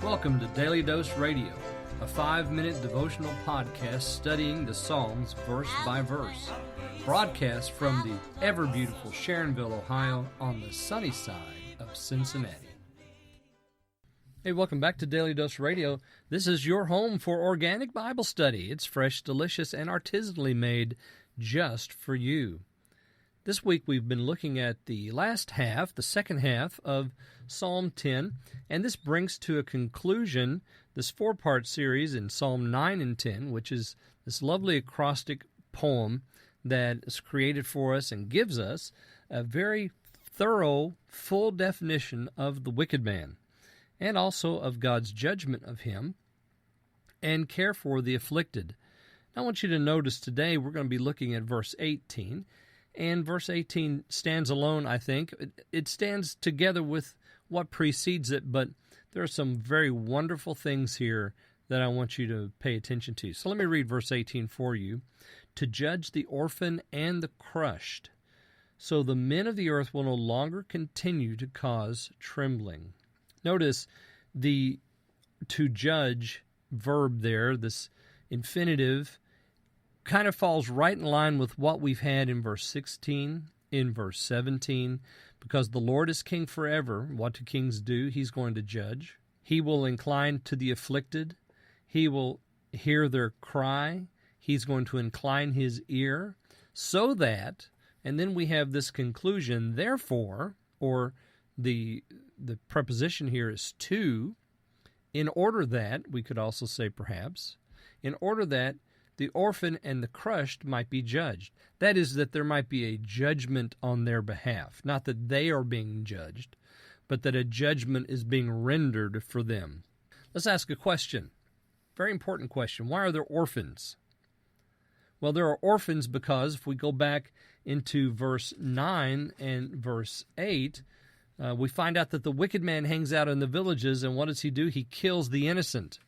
Welcome to Daily Dose Radio, a 5-minute devotional podcast studying the Psalms verse by verse. Broadcast from the ever-beautiful Sharonville, Ohio, on the sunny side of Cincinnati. Hey, welcome back to Daily Dose Radio. This is your home for organic Bible study. It's fresh, delicious, and artisanally made just for you. This week we've been looking at the last half, the second half of Psalm 10, and this brings to a conclusion this 4-part series in Psalm 9 and 10, which is this lovely acrostic poem that is created for us and gives us a very thorough, full definition of the wicked man, and also of God's judgment of him, and care for the afflicted. Now, I want you to notice today we're going to be looking at verse 18, and verse 18 stands alone, I think. It stands together with what precedes it, but there are some very wonderful things here that I want you to pay attention to. So let me read verse 18 for you. To judge the orphan and the crushed, so the men of the earth will no longer continue to cause trembling. Notice the to judge verb there, this infinitive, kind of falls right in line with what we've had in verse 16, in verse 17, because the Lord is king forever. What do kings do? He's going to judge. He will incline to the afflicted. He will hear their cry. He's going to incline his ear so that, and then we have this conclusion, therefore, or the preposition here is to, in order that, we could also say perhaps, in order that the orphan and the crushed might be judged. That is, that there might be a judgment on their behalf. Not that they are being judged, but that a judgment is being rendered for them. Let's ask a question. Very important question. Why are there orphans? Well, there are orphans because if we go back into verse 9 and verse 8, we find out that the wicked man hangs out in the villages, and what does he do? He kills the innocent.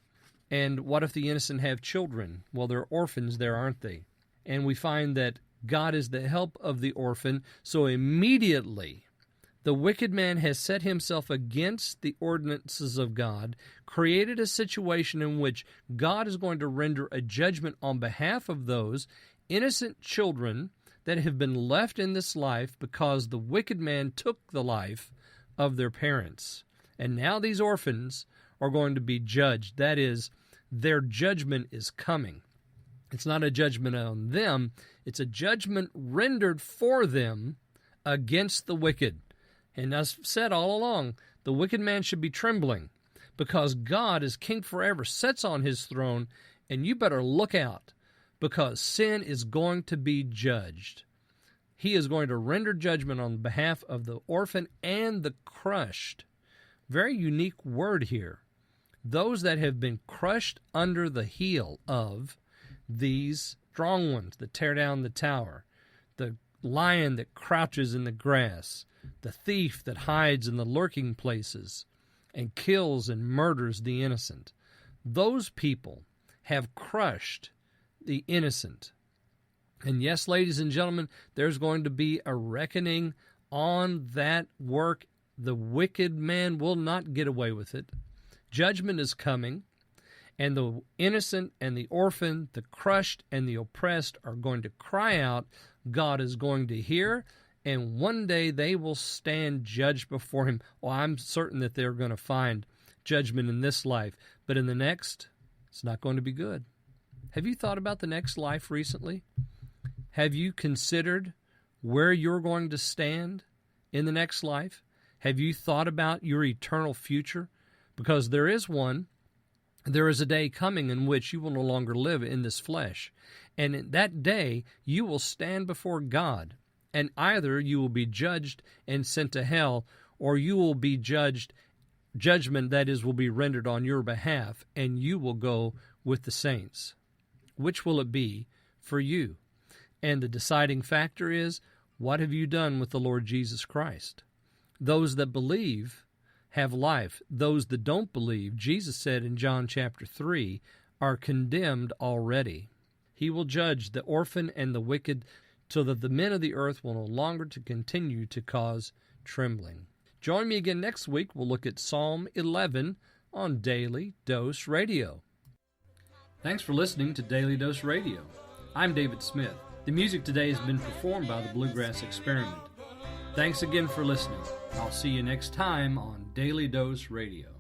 And what if the innocent have children? Well, they're orphans there, aren't they? And we find that God is the help of the orphan, so immediately the wicked man has set himself against the ordinances of God, created a situation in which God is going to render a judgment on behalf of those innocent children that have been left in this life because the wicked man took the life of their parents. And now these orphans are going to be judged. That is, their judgment is coming. It's not a judgment on them. It's a judgment rendered for them against the wicked. And as said all along, the wicked man should be trembling because God is king forever, sits on his throne, and you better look out because sin is going to be judged. He is going to render judgment on behalf of the orphan and the crushed. Very unique word here. Those that have been crushed under the heel of these strong ones that tear down the tower, the lion that crouches in the grass, the thief that hides in the lurking places and kills and murders the innocent. Those people have crushed the innocent. And yes, ladies and gentlemen, there's going to be a reckoning on that work. The wicked man will not get away with it. Judgment is coming, and the innocent and the orphan, the crushed and the oppressed are going to cry out. God is going to hear, and one day they will stand judged before him. Well, I'm certain that they're going to find judgment in this life, but in the next, it's not going to be good. Have you thought about the next life recently? Have you considered where you're going to stand in the next life? Have you thought about your eternal future? Because there is one, there is a day coming in which you will no longer live in this flesh. And in that day, you will stand before God. And either you will be judged and sent to hell, or you will be judgment that is will be rendered on your behalf, and you will go with the saints. Which will it be for you? And the deciding factor is, what have you done with the Lord Jesus Christ? Those that believe have life. Those that don't believe, Jesus said in John chapter 3, are condemned already. He will judge the orphan and the wicked so that the men of the earth will no longer to continue to cause trembling. Join me again next week. We'll look at Psalm 11, on Daily Dose Radio. Thanks for listening to Daily Dose Radio. I'm David Smith. The music today has been performed by the Bluegrass Experiment. Thanks again for listening. I'll see you next time on Daily Dose Radio.